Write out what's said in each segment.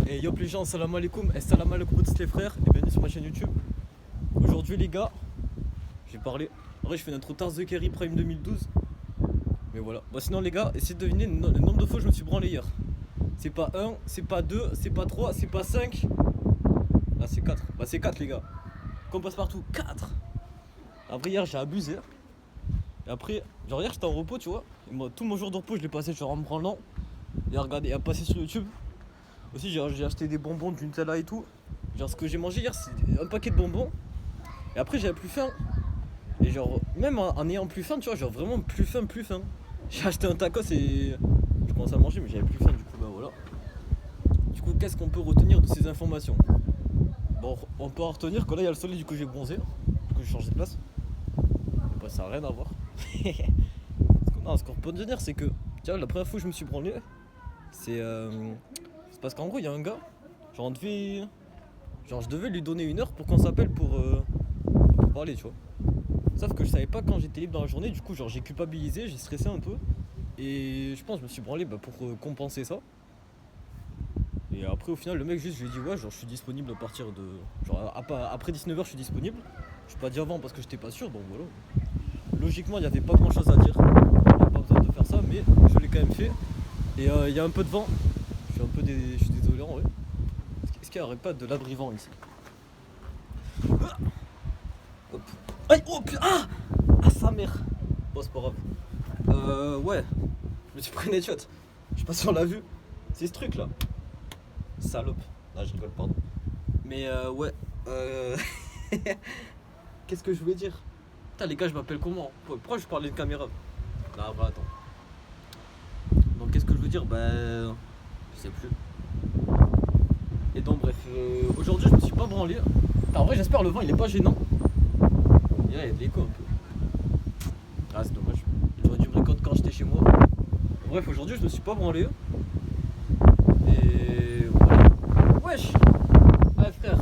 Et yop les gens, salam alaikum et salam alaikum tous les frères et bienvenue sur ma chaîne YouTube. Aujourd'hui les gars, j'ai parlé. En vrai je fais notre Tars de Kerry Prime 2012. Mais voilà. Bon sinon les gars, essayez de deviner le nombre de fois que je me suis branlé hier. C'est pas 1, c'est pas 2, c'est pas 3, c'est pas 5. Ah c'est 4. Bah c'est 4 les gars. Qu'on passe partout, 4. Après hier j'ai abusé. Et après, genre hier j'étais en repos tu vois. Et moi, tout mon jour de repos je l'ai passé genre en me branlant. Et à regarder, et à passer sur YouTube. Aussi j'ai acheté des bonbons, du Nutella et tout. Genre ce que j'ai mangé hier c'est un paquet de bonbons. Et après j'avais plus faim. Et genre même en ayant plus faim tu vois, genre vraiment plus faim. J'ai acheté un tacos et je commençais à manger mais j'avais plus faim du coup bah voilà. Du coup qu'est-ce qu'on peut retenir de ces informations? Bon on peut en retenir que là il y a le soleil du coup j'ai bronzé. Du coup j'ai changé de place. Mais bah ça n'a rien à voir. Ce qu'on peut dire c'est que tu vois la première fois que je me suis branlé c'est parce qu'en gros il y a un gars, genre je devais lui donner 1 heure pour qu'on s'appelle pour parler tu vois. Sauf que je savais pas quand j'étais libre dans la journée, du coup genre j'ai culpabilisé, j'ai stressé un peu. Et je pense que je me suis branlé pour compenser ça. Et après au final le mec juste je lui ai dit ouais genre je suis disponible à partir de. Genre après 19h je suis disponible. Je suis pas dit avant parce que j'étais pas sûr donc voilà. Logiquement il n'y avait pas grand chose à dire. Il n'y avait pas besoin de faire ça mais je l'ai quand même fait. Et il y a un peu de vent. Je suis désolé en vrai. Est-ce qu'il n'y aurait pas de l'abri-vent ici? Hop. Aïe, oh putain. Ah sa mère. Bon c'est pas grave. Ouais. Je me suis pris une headshot. Je sais pas si on l'a vu. C'est ce truc là. Salope. Ah je rigole pardon. Mais ouais. Qu'est-ce que je voulais dire? Putain les gars je m'appelle comment? Pourquoi je parlais de caméra? Là bah attends. Donc qu'est-ce que je veux dire? Bah je sais plus. Et donc bref, aujourd'hui je me suis pas branlé. En vrai j'espère le vent il est pas gênant. Et là il y a de l'écho un peu. Ah c'est dommage. J'aurais dû me récolter quand j'étais chez moi. Bref aujourd'hui je me suis pas branlé. Et voilà. Wesh. Ouais frère.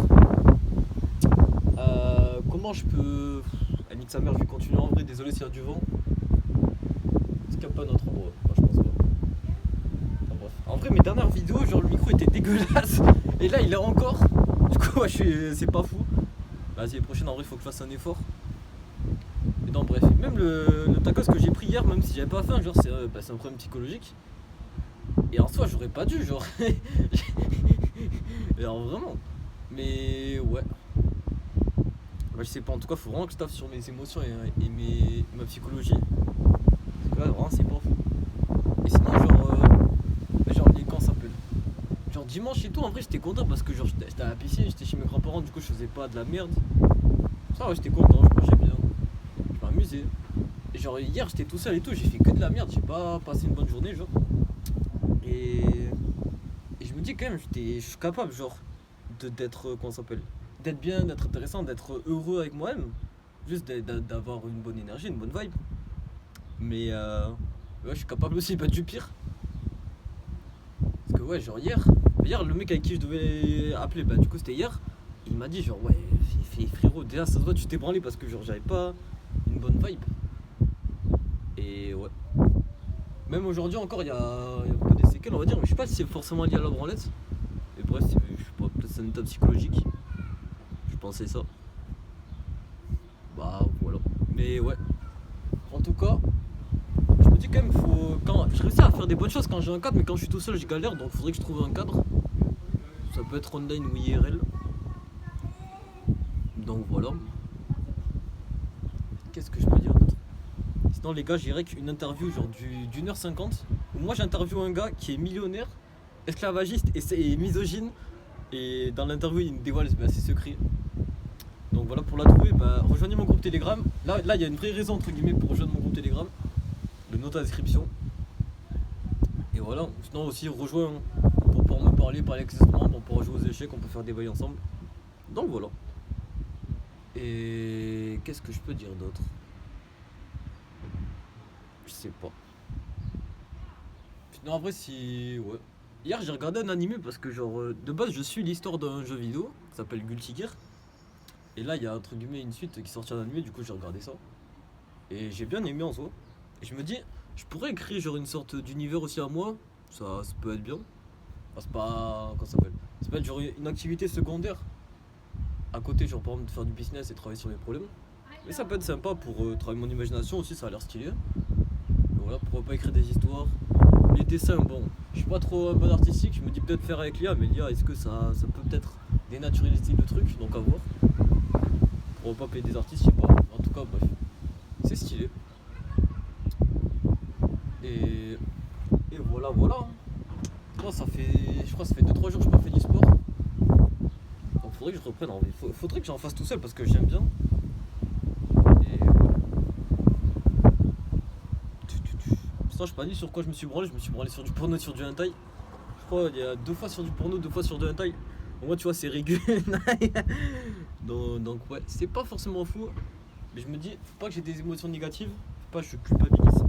Comment je peux. Elle nique sa mère, je vais continuer en vrai, désolé s'il y a du vent. Est-ce qu'il n'y a pas notre endroit? Bah, je pense pas. Enfin, bref. En vrai mes dernières vidéos, genre le micro était dégueulasse. Et là il est encore. Du coup ouais, c'est pas fou. Vas-y les prochaines en vrai il faut que je fasse un effort. Et donc bref, même le tacos que j'ai pris hier, même si j'avais pas faim, genre c'est un problème psychologique. Et en soi j'aurais pas dû genre. Alors vraiment. Mais ouais. Bah, je sais pas, en tout cas faut vraiment que je taffe sur mes émotions et ma psychologie. Parce que là vraiment c'est pas fou. Et sinon genre les camps ça s'appelle. Genre dimanche et tout en vrai j'étais content parce que genre j'étais à la piscine, j'étais chez mes grands-parents, du coup je faisais pas de la merde. Ça ouais j'étais content, je mangeais bien. Je m'amusais. Et genre hier j'étais tout seul et tout, j'ai fait que de la merde, j'ai pas passé une bonne journée genre. Et je me dis quand même je suis capable genre d'être comment ça s'appelle, d'être bien, d'être intéressant, d'être heureux avec moi-même. Juste d'avoir une bonne énergie, une bonne vibe. Mais ouais je suis capable aussi pas du pire. Parce que ouais genre hier le mec avec qui je devais appeler, bah du coup c'était hier. Il m'a dit genre ouais frérot déjà ça se voit tu t'es branlé parce que genre j'avais pas une bonne vibe. Et ouais. Même aujourd'hui encore il y a un peu des séquelles on va dire, mais je sais pas si c'est forcément lié à la branlette. Et bref je sais pas, peut-être c'est un état psychologique. Je pensais ça. Bah voilà. Mais ouais. En tout cas, je me dis quand même quand je réussis à faire des bonnes choses quand j'ai un cadre, mais quand je suis tout seul je galère donc faudrait que je trouve un cadre. Ça peut être online ou IRL. Donc voilà. Qu'est-ce que je peux dire d'autre? Sinon les gars, j'irais qu'une interview genre d'1h50 où moi j'interviewe un gars qui est millionnaire, esclavagiste et misogyne. Et dans l'interview il me dévoile ses secrets. Donc voilà, pour la trouver, bah, rejoignez mon groupe Telegram. Là il y a une vraie raison entre guillemets pour rejoindre mon groupe Telegram. Le note à la description. Et voilà, sinon aussi rejoins pour pouvoir me parler accessoirement, pour pouvoir jouer aux échecs, on peut faire des bails ensemble. Donc voilà. Et qu'est-ce que je peux dire d'autre? Je sais pas. Non en vrai si. Ouais. Hier j'ai regardé un animé parce que genre de base je suis l'histoire d'un jeu vidéo qui s'appelle Guilty Gear. Et là il y a entre guillemets une suite qui sortit en animé, du coup j'ai regardé ça. Et j'ai bien aimé en soi. Et je me dis, je pourrais écrire genre une sorte d'univers aussi à moi. Ça peut être bien. Enfin, c'est pas. Comment ça s'appelle? Ça peut être genre une activité secondaire à côté, genre par exemple de faire du business et travailler sur mes problèmes. Mais ça peut être sympa pour travailler mon imagination aussi, ça a l'air stylé. Et voilà, pourquoi pas écrire des histoires. Les dessins, bon, je suis pas trop un bon artistique, je me dis peut-être faire avec l'IA, mais l'IA, est-ce que ça peut peut-être dénaturaliser le truc, donc à voir. Pourquoi pas payer des artistes, je sais pas. En tout cas, bref, c'est stylé. Et, et voilà, voilà. Moi, je crois que ça fait 2-3 jours que je n'ai pas fait du sport. Donc faudrait que je reprenne en vrai. Faudrait que j'en fasse tout seul parce que j'aime bien. Et ouais. Putain, je sais pas ni sur quoi je me suis branlé. Je me suis branlé sur du porno et sur du hentai. Je crois il y a 2 fois sur du porno, 2 fois sur du hentai. Au moins, tu vois, c'est régulier. Donc ouais, c'est pas forcément fou. Mais je me dis, faut pas que j'ai des émotions négatives. Faut pas que je culpabilise.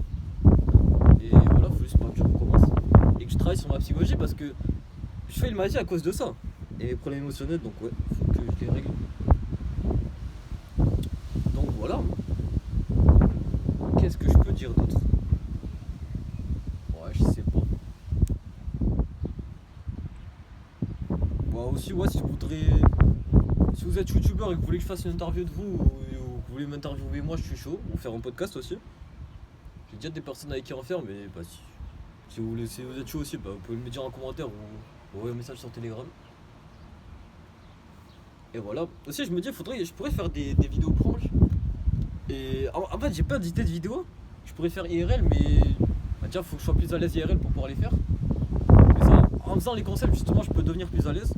Et voilà, faut juste pas que je recommence. Et que je travaille sur ma psychologie parce que je fais une maladie à cause de ça. Et mes problèmes émotionnels, donc ouais, faut que je les règle. Donc voilà. Qu'est-ce que je peux dire d'autre? Ouais, je sais pas. Bon, aussi, ouais, si vous voudrez. Si vous êtes youtubeur et que vous voulez que je fasse une interview de vous ou que vous voulez m'interviewer moi, je suis chaud. Ou faire un podcast aussi. J'ai déjà des personnes avec qui en faire, mais bah si vous voulez, si vous êtes chaud aussi, bah, vous pouvez me le dire en commentaire ou un message sur Telegram. Et voilà. Aussi, je me dis, je pourrais faire des vidéos pranks. Et en fait, j'ai pas d'idée de vidéo. Je pourrais faire IRL, mais bah, déjà, faut que je sois plus à l'aise IRL pour pouvoir les faire. Mais ça, en faisant les concepts, justement, je peux devenir plus à l'aise.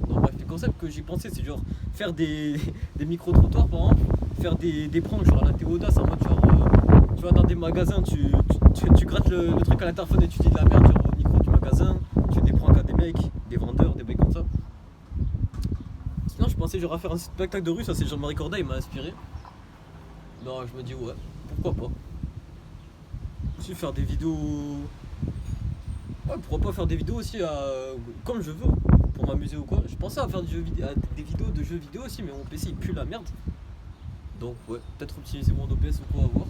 Donc, bref, les concepts que j'ai pensé, c'est genre faire des micro-trottoirs, par exemple, faire des pranks, genre à la Théodas, en mode genre, tu vas dans des magasins, tu grattes le truc à l'interphone et tu dis de la merde, genre au micro du magasin, tu fais des pranks à des mecs, des vendeurs, des mecs comme ça. Sinon, je pensais genre à faire un spectacle de rue, ça c'est Jean-Marie Corday, il m'a inspiré. Non, je me dis ouais, pourquoi pas. Aussi faire des vidéos. Ouais, pourquoi pas faire des vidéos aussi comme je veux, pour m'amuser ou quoi. Je pensais à faire des vidéos de jeux vidéo aussi, mais mon PC il pue la merde. Donc ouais, peut-être optimiser mon OBS ou quoi à voir.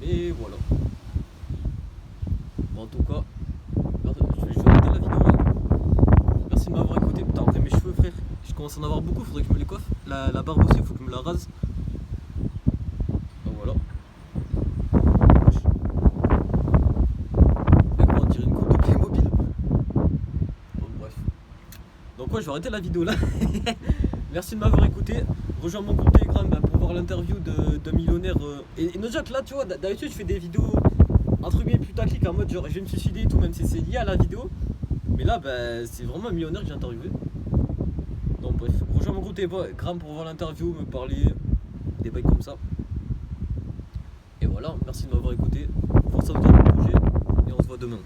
Et voilà. Bon, en tout cas, je vais arrêter la vidéo là. Merci de m'avoir écouté. Putain, après mes cheveux, frère, je commence à en avoir beaucoup, faudrait que je me les coiffe. La barbe aussi, faut que je me la rase. Donc voilà. Et quoi, on dirait une coupe de Playmobil. Bon, bref. Donc ouais, je vais arrêter la vidéo là. Merci de m'avoir écouté. Rejoins mon compte Telegram pour voir l'interview d'un millionnaire. Et no joke, là, tu vois, d'habitude, je fais des vidéos entre guillemets putaclic en mode genre je vais me suicider et tout, même si c'est lié à la vidéo. Mais là, bah, c'est vraiment un millionnaire que j'ai interviewé. Donc bref, rejoins mon groupe Telegram pour voir l'interview, me parler, des bails comme ça. Et voilà, merci de m'avoir écouté. Force à vous dans le projet et on se voit demain.